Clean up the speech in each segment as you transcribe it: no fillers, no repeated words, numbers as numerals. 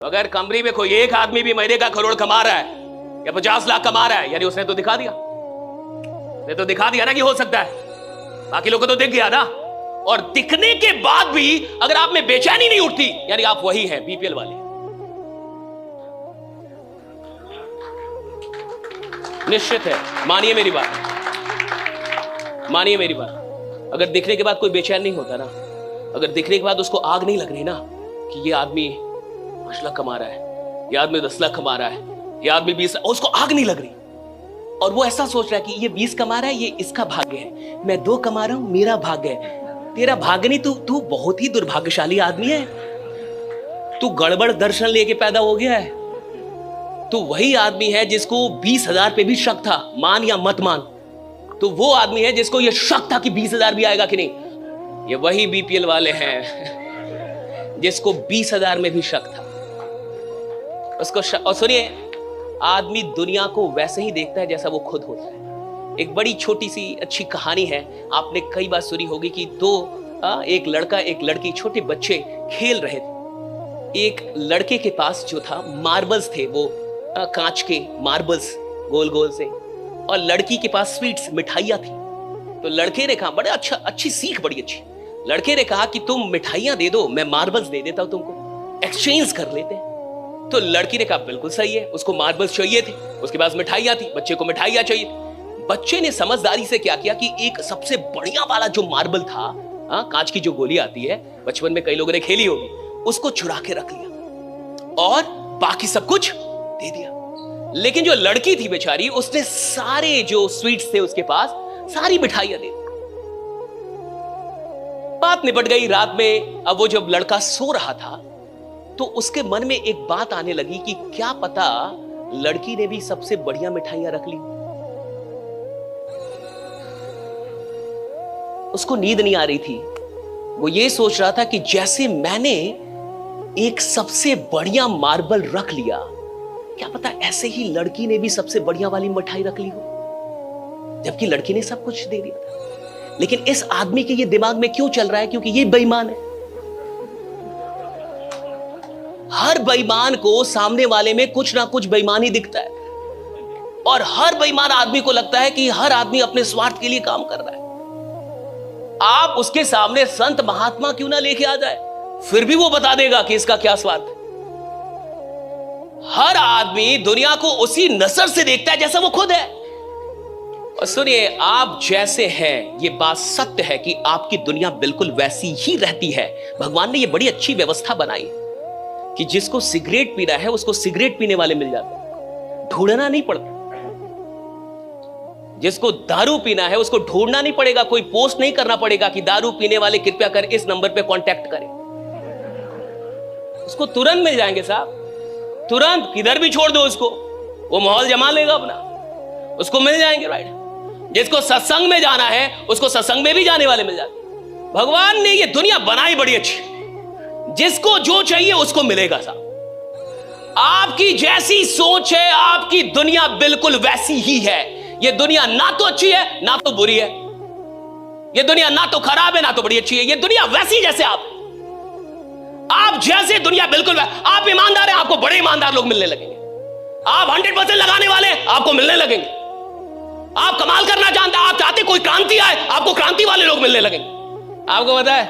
अगर कंपनी में कोई एक आदमी भी महीने का करोड़ कमा रहा है या 50 लाख कमा रहा है, यानी उसने तो दिखा दिया, उसने तो दिखा दिया ना कि हो सकता है। बाकी लोगों को तो दिख गया ना। और दिखने के बाद भी अगर आप में बेचैनी नहीं उठती, यानी आप वही हैं बीपीएल वाले। निश्चित है, मानिए मेरी बात, मानिए मेरी बात। अगर दिखने के बाद कोई बेचैन नहीं होता ना, अगर दिखने के बाद उसको आग नहीं लग रही ना कि ये आदमी 5 लाख कमा रहा है, ये आदमी 10 लाख कमा रहा है, ये आदमी 20, उसको आग नहीं लग रही और वो ऐसा सोच रहा है कि ये 20 कमा रहा है, ये इसका भाग्य है, मैं 2 कमा रहा हूं, मेरा भाग्य है। तेरा भाग्य नहीं, तू बहुत ही दुर्भाग्यशाली आदमी है। तू गड़बड़ दर्शन लेके पैदा हो गया है। तू वही आदमी है जिसको 20,000 पे भी शक था, मान या मत मान, तो वो आदमी है जिसको ये शक था कि 20,000 भी आएगा कि नहीं। ये वही बीपीएल वाले हैं जिसको 20,000 में भी शक था उसको और सुनिए, आदमी दुनिया को वैसे ही देखता है जैसा वो खुद होता है। एक बड़ी छोटी सी अच्छी कहानी है, आपने कई बार सुनी होगी कि एक लड़का एक लड़की, छोटे बच्चे खेल रहे थे। एक लड़के के पास जो था मार्बल्स थे, वो कांच के मार्बल्स गोल गोल से, और लड़की के पास स्वीट्स मिठाइयां थी। तो लड़के ने कहा, बड़े अच्छी सीख, बड़ी अच्छी। लड़के ने कहा कि तुम मिठाइयां दे दो, मैं मार्बल्स दे देता हूं तुमको, एक्सचेंज कर लेते हैं। तो लड़की ने कहा बिल्कुल सही है, उसको मार्बल्स चाहिए थे, उसके पास मिठाइयां थी, बच्चे को मिठाइयां चाहिए थी। बच्चे ने समझदारी से क्या किया कि एक सबसे बढ़िया वाला जो मार्बल था, कांच की जो गोली आती है, बचपन में कई लोगों ने खेली होगी, उसको चुरा के रख लिया और बाकी सब कुछ दे दिया। लेकिन जो लड़की थी बेचारी, उसने सारे जो स्वीट्स थे उसके पास, सारी मिठाइयां दे दी। बात निपट गई। रात में अब वो जब लड़का सो रहा था तो उसके मन में एक बात आने लगी कि क्या पता लड़की ने भी सबसे बढ़िया मिठाइयां रख ली। उसको नींद नहीं आ रही थी। वो ये सोच रहा था कि जैसे मैंने एक सबसे बढ़िया मार्बल रख लिया, क्या पता ऐसे ही लड़की ने भी सबसे बढ़िया वाली मिठाई रख ली हो, जबकि लड़की ने सब कुछ दे दिया था। लेकिन इस आदमी के ये दिमाग में क्यों चल रहा है? क्योंकि ये बेईमान है। हर बेईमान को सामने वाले में कुछ ना कुछ बेईमानी दिखता है, और हर बेईमान आदमी को लगता है कि हर आदमी अपने स्वार्थ के लिए काम कर रहा है। आप उसके सामने संत महात्मा क्यों ना लेके आ जाए, फिर भी वो बता देगा कि इसका क्या स्वार्थ है। हर आदमी दुनिया को उसी नजर से देखता है जैसा वो खुद है। और सुनिए, आप जैसे हैं, ये बात सत्य है कि आपकी दुनिया बिल्कुल वैसी ही रहती है। भगवान ने ये बड़ी अच्छी व्यवस्था बनाई कि जिसको सिगरेट पीना है उसको सिगरेट पीने वाले मिल जाते हैं, ढूंढना नहीं पड़ता। जिसको दारू पीना है उसको ढूंढना नहीं पड़ेगा, कोई पोस्ट नहीं करना पड़ेगा कि दारू पीने वाले कृपया कर इस नंबर पे कांटेक्ट करें। उसको तुरंत मिल जाएंगे साहब, तुरंत। किधर भी छोड़ दो उसको, वो माहौल जमा लेगा अपना, उसको मिल जाएंगे। राइट। जिसको सत्संग में जाना है उसको सत्संग में भी जाने वाले मिल जाते। भगवान ने ये दुनिया बनाई बड़ी अच्छी, जिसको जो चाहिए उसको मिलेगा साहब। आपकी जैसी सोच है, आपकी दुनिया बिल्कुल वैसी ही है। ये दुनिया ना तो अच्छी है ना तो बुरी है, ये दुनिया ना तो खराब है ना तो बड़ी अच्छी है। ये दुनिया वैसी जैसे आप जैसे दुनिया बिल्कुल आप ईमानदार हैं, आपको बड़े ईमानदार लोग मिलने लगेंगे। आप 100% लगाने वाले, आपको मिलने लगेंगे। आप कमाल करना जानते हैं, आप चाहते कोई क्रांति आए, आपको क्रांति वाले लोग मिलने लगेंगे। आपको पता है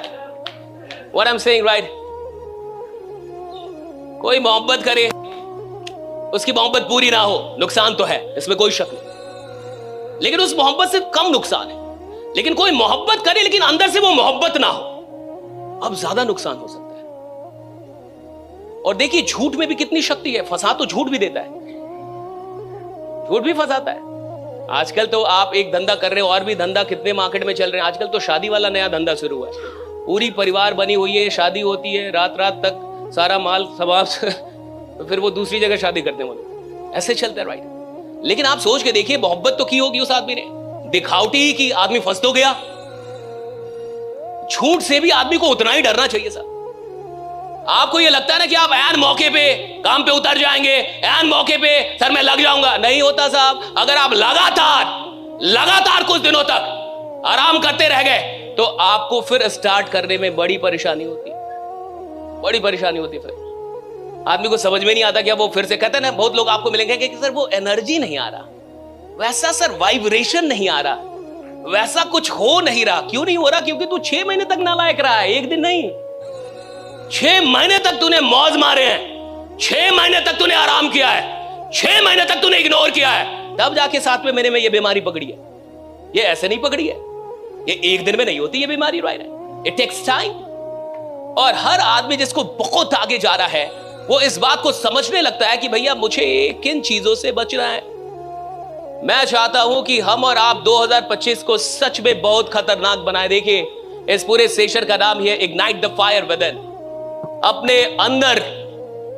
what I am saying, right? कोई मोहब्बत करे, उसकी मोहब्बत पूरी ना हो, नुकसान तो है, इसमें कोई शक नहीं, लेकिन उस मोहब्बत से कम नुकसान है। लेकिन कोई मोहब्बत करे लेकिन अंदर से वो मोहब्बत ना हो, अब ज्यादा नुकसान हो सकता है। और देखिए, झूठ में भी कितनी शक्ति है। फंसा तो झूठ भी देता है, झूठ भी फंसाता है। आजकल तो आप एक धंधा कर रहे हो, और भी धंधा कितने मार्केट में चल रहे हैं। आजकल तो शादी वाला नया धंधा शुरू हुआ है। पूरी परिवार बनी हुई है, शादी होती है, रात रात तक सारा माल समाप्त तो फिर वो दूसरी जगह शादी करते हैं वो लोग, ऐसे चलता है। राइट। लेकिन आप सोच के देखिए, मोहब्बत तो की होगी उस आदमी ने, दिखावटी ही की, आदमी फंस तो गया। झूठ से भी आदमी को उतना ही डरना चाहिए साहब। आपको ये लगता है ना कि आप ऐन मौके पे काम पे उतर जाएंगे, ऐन मौके पे सर मैं लग जाऊंगा, नहीं होता साहब। अगर आप लगातार कुछ दिनों तक आराम करते रह गए तो आपको फिर स्टार्ट करने में बड़ी परेशानी होती है, बड़ी परेशानी होती है फिर। आदमी को समझ में नहीं आता क्या वो फिर से कहते हैं ना, बहुत लोग आपको मिलेंगे कि सर वो एनर्जी नहीं आ रहा, वैसा सर वाइब्रेशन नहीं आ रहा, वैसा कुछ हो नहीं रहा। क्यों नहीं हो रहा? क्योंकि तू 6 महीने तक नालायक रहा है, एक दिन नहीं। 6 महीने तक तूने मौज मारे हैं, 6 महीने तक तूने आराम किया है, 6 महीने तक तूने इग्नोर किया है, तब जाके 7वें महीने में ये बीमारी पकड़ी है। ये ऐसे नहीं पकड़ी है, ये एक दिन में नहीं होती ये बीमारी, राइट? It takes time. और हर आदमी जिसको बहुत आगे जा रहा है वो इस बात को समझने लगता है कि भैया मुझे किन चीजों से बचना है। मैं चाहता हूं कि हम और आप 2025 को सच में बहुत खतरनाक बनाए। देखिए, इस पूरे सेशन का नाम है इग्नाइट द फायर विदिन। अपने अंदर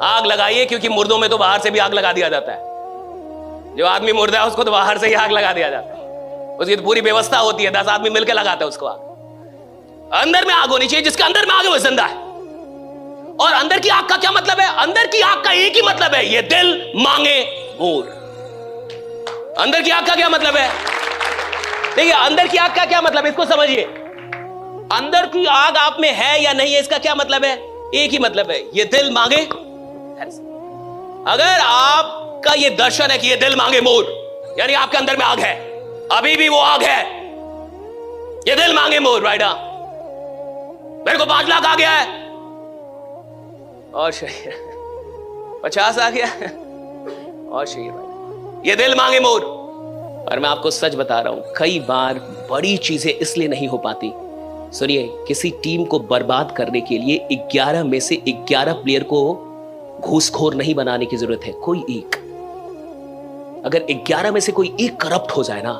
आग लगाइए, क्योंकि मुर्दों में तो बाहर से भी आग लगा दिया जाता है। जो आदमी मुर्दा है उसको तो बाहर से ही आग लगा दिया जाता है, उसकी तो पूरी व्यवस्था होती है, 10 आदमी मिलकर लगाता है उसको आग। अंदर में आग होनी चाहिए, जिसके अंदर में आग है वो जिंदा है। और अंदर की आग का क्या मतलब है? अंदर की आग का एक ही मतलब है, ये दिल मांगे मोर। अंदर की आग का क्या मतलब है? देखिए, अंदर की आग का क्या मतलब है, इसको समझिए। अंदर की आग आप में है या नहीं है, इसका क्या मतलब है? एक ही मतलब है, ये दिल मांगे। अगर आपका ये दर्शन है कि ये दिल मांगे मोर, यानी आपके अंदर में आग है, अभी भी वो आग है, ये दिल मांगे मोर, राइडा। मेरे को 5 लाख आ गया है और सही 50 आ गया और सही, ये दिल मांगे मोर। और मैं आपको सच बता रहा हूं, कई बार बड़ी चीजें इसलिए नहीं हो पाती। सुनिए, किसी टीम को बर्बाद करने के लिए 11 में से 11 प्लेयर को घूसखोर नहीं बनाने की जरूरत है, कोई एक। अगर 11 में से कोई एक करप्ट हो जाए ना,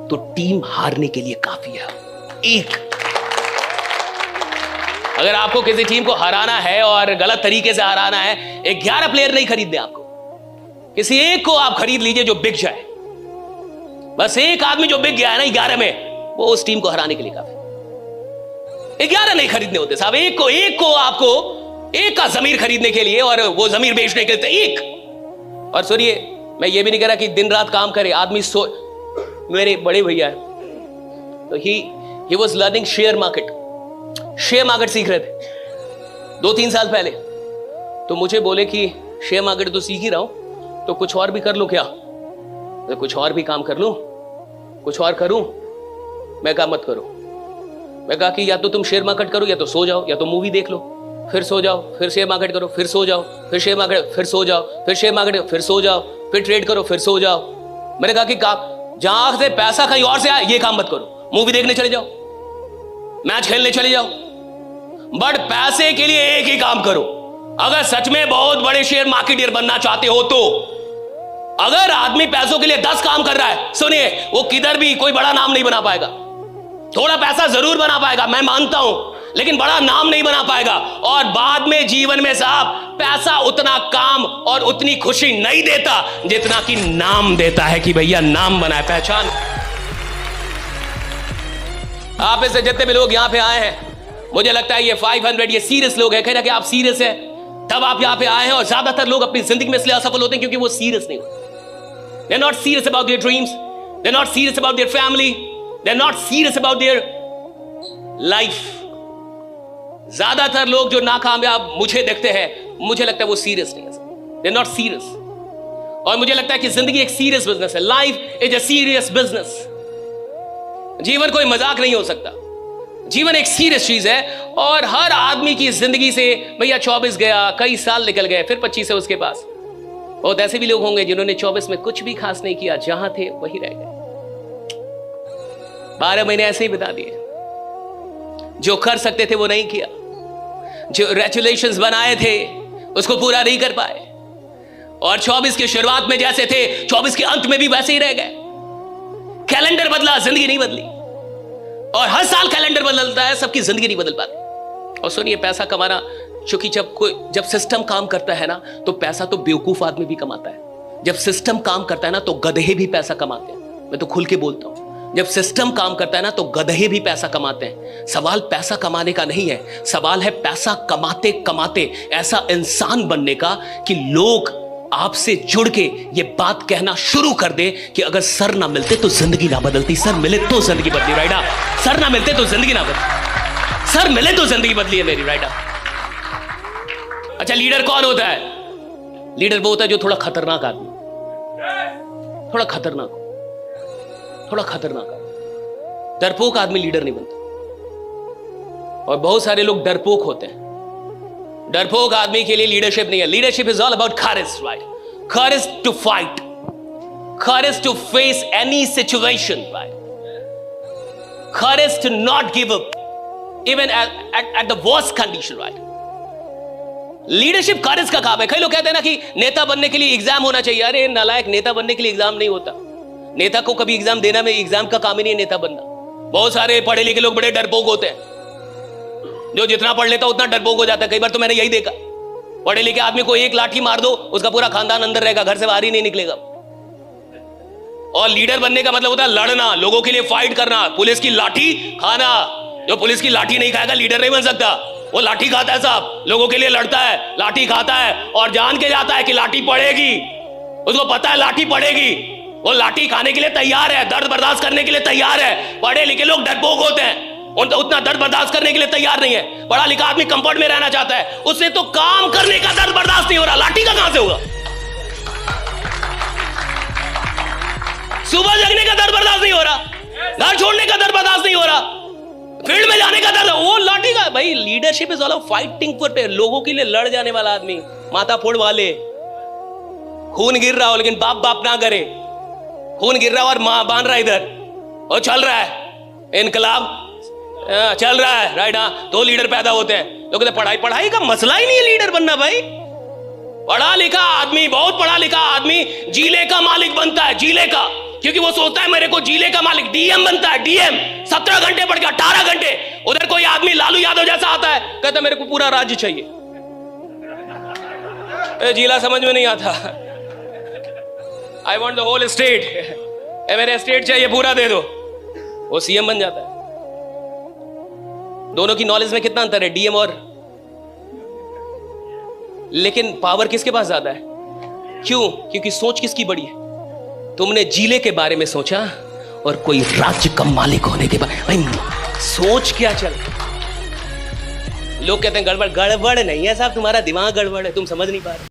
तो टीम हारने के लिए काफी है, एक। अगर आपको किसी टीम को हराना है और गलत तरीके से हराना है, 11 प्लेयर नहीं खरीदने आपको, किसी एक को आप खरीद लीजिए जो बिक जाए। बस एक आदमी जो बिक गया है ना 11 में, वो उस टीम को हराने के लिए काफी। 11 नहीं खरीदने होते साहब, एक को आपको एक का जमीर खरीदने के लिए, और वो जमीर बेचने के लिए एक। और सुनिए, मैं ये भी नहीं कह रहा कि दिन रात काम करे आदमी। मेरे बड़े भैया है, तो he was learning share market सीख रहे थे 2-3 साल पहले। तो मुझे बोले कि शेयर मार्केट तो सीख ही रहा हूं, तो कुछ और भी कर लो क्या? तो कुछ और भी काम कर लूं, कुछ और करूं? मैं कहा मत करो। मैं कहा कि या तो तुम शेयर मार्केट करो, या तो सो जाओ, या तो मूवी देख लो, फिर सो जाओ, फिर शेयर मार्केट करो, फिर सो जाओ, फिर शेयर मार्केट, फिर सो जाओ, फिर शेयर मार्केट, फिर सो जाओ, फिर ट्रेड करो, फिर सो जाओ। मैंने कहा कि जहां से पैसा कहीं और से आए ये काम मत करो, मूवी देखने चले जाओ, मैच खेलने चले जाओ, बट पैसे के लिए एक ही काम करो। अगर सच में बहुत बड़े शेयर मार्केटियर बनना चाहते हो तो, अगर आदमी पैसों के लिए 10 काम कर रहा है, सुनिए, वो किधर भी कोई बड़ा नाम नहीं बना पाएगा। थोड़ा पैसा जरूर बना पाएगा, मैं मानता हूं, लेकिन बड़ा नाम नहीं बना पाएगा। और बाद में जीवन में साहब, पैसा उतना काम और उतनी खुशी नहीं देता जितना कि नाम देता है, कि भैया नाम बनाए, पहचान। आप में से जितने भी लोग यहां पे आए हैं, मुझे लगता है ये 500 ये सीरियस लोग हैं। कहना कि आप सीरियस हैं, तब आप यहां पे आए हैं। और ज्यादातर लोग अपनी जिंदगी में इसलिए असफल होते हैं क्योंकि वो सीरियस नहीं होते। They're not serious about their dreams. They're not serious about their family. They're not serious about their life. ज्यादातर लोग जो नाकामयाब मुझे देखते हैं, मुझे लगता है वो सीरियस नहीं है। They're not serious. और मुझे लगता है कि जिंदगी एक सीरियस बिजनेस है। Life is a serious business. जीवन कोई मजाक नहीं हो सकता, जीवन एक सीरियस चीज है। और हर आदमी की जिंदगी से भैया 24 गया, कई साल निकल गए, फिर 25 है उसके पास। बहुत ऐसे भी लोग होंगे जिन्होंने 24 में कुछ भी खास नहीं किया, जहां थे वही रह गए, 12 महीने ऐसे ही बिता दिए। जो कर सकते थे वो नहीं किया, जो रेजुलेशंस बनाए थे उसको पूरा नहीं कर पाए, और 24 की शुरुआत में जैसे थे 24 के अंत में भी वैसे ही रह गए। कैलेंडर बदला, जिंदगी नहीं बदली। और हर साल कैलेंडर बदलता है, सबकी जिंदगी नहीं बदल पाती। और सुनिए, पैसा कमाना, क्योंकि जब सिस्टम काम करता है ना, तो पैसा तो बेवकूफ आदमी भी कमाता है। जब सिस्टम काम करता है ना, तो गधे भी पैसा कमाते हैं। मैं तो खुल के बोलता हूं, जब सिस्टम काम करता है ना, तो गधे भी पैसा कमाते हैं। सवाल पैसा कमाने का नहीं है, सवाल है पैसा कमाते कमाते ऐसा इंसान बनने का कि लोग आपसे जुड़ के ये बात कहना शुरू कर दे कि अगर सर ना मिलते तो जिंदगी ना बदलती, सर मिले तो जिंदगी बदली, राइडा। सर ना मिलते तो जिंदगी ना बदली, सर मिले तो जिंदगी बदली है मेरी, राइडा। अच्छा, लीडर कौन होता है? लीडर वो होता है जो थोड़ा खतरनाक आदमी, थोड़ा खतरनाक, थोड़ा खतरनाक आदमी। डरपोक आदमी लीडर नहीं बनता। और बहुत सारे लोग डरपोक होते हैं। डरपोक आदमी के लिए लीडरशिप नहीं है। Leadership is all about courage, right? Courage to fight, courage to face any situation, right? Courage to not give up even at the worst condition, right? Leadership courage का काम है। कई लोग कहते हैं ना कि नेता बनने के लिए एग्जाम होना चाहिए। अरे नालायक, नेता बनने के लिए एग्जाम नहीं होता। नेता को कभी एग्जाम देना में एग्जाम का काम ही नहीं है नेता बनना। बहुत सारे पढ़े लिखे लोग बड़े डरपोक होते हैं। जो जितना पढ़ लेता उतना डरपोक हो जाता है। कई बार तो मैंने यही देखा, पढ़े लिखे आदमी को एक लाठी मार दो, उसका पूरा खानदान अंदर रहेगा, घर से बाहर ही नहीं निकलेगा। और लीडर बनने का मतलब होता है लड़ना, लोगों के लिए फाइट करना, पुलिस की लाठी खाना। जो पुलिस की लाठी नहीं खाएगा लीडर नहीं बन सकता। वो लाठी खाता है साहब, लोगों के लिए लड़ता है, लाठी खाता है और जान के जाता है कि लाठी पड़ेगी। उसको पता है लाठी पड़ेगी, वो लाठी खाने के लिए तैयार है, दर्द बर्दाश्त करने के लिए तैयार है। पढ़े लिखे लोग डरपोक होते हैं, उतना दर्द बर्दाश्त करने के लिए तैयार नहीं है। पढ़ा लिखा आदमी कंफर्ट में रहना चाहता है, उससे तो काम करने का दर्द बर्दाश्त नहीं हो रहा, लाठी का कहां से होगा? सुबह जगने का दर्द बर्दाश्त नहीं हो रहा, घर छोड़ने का दर्द बर्दाश्त नहीं हो रहा, फील्ड में जाने का दर्द, वो लाठी का। भाई leadership is all about fighting for, लोगों के लिए लड़ जाने वाला आदमी। माथा फोड़ वाले, खून गिर रहा हो लेकिन बाप बाप ना करे, खून गिर रहा और मां बांध रहा इधर, और चल रहा है इनकलाब चल रहा है, राइट? हाँ, तो लीडर पैदा होते हैं। लोग कहते पढ़ाई, पढ़ाई का मसला ही नहीं है लीडर बनना भाई। पढ़ा लिखा आदमी, बहुत पढ़ा लिखा आदमी जिले का मालिक बनता है, जिले का, क्योंकि वो सोचता है मेरे को जिले का मालिक, डीएम बनता है, डीएम 17 घंटे पढ़ के 18 घंटे। उधर कोई आदमी लालू यादव जैसा आता है, कहता मेरे को पूरा राज्य चाहिए। जिला समझ में नहीं आता, I want the whole state, मेरे स्टेट चाहिए पूरा दे दो, वो सीएम बन जाता है। दोनों की नॉलेज में कितना अंतर है, डीएम और, लेकिन पावर किसके पास ज्यादा है? क्यों? क्योंकि सोच किसकी बड़ी है? तुमने जिले के बारे में सोचा और कोई राज्य का मालिक होने के बारे भाई सोच क्या चल। लोग कहते हैं गड़बड़, गड़बड़ नहीं है साहब, तुम्हारा दिमाग गड़बड़ है, तुम समझ नहीं पा रहे।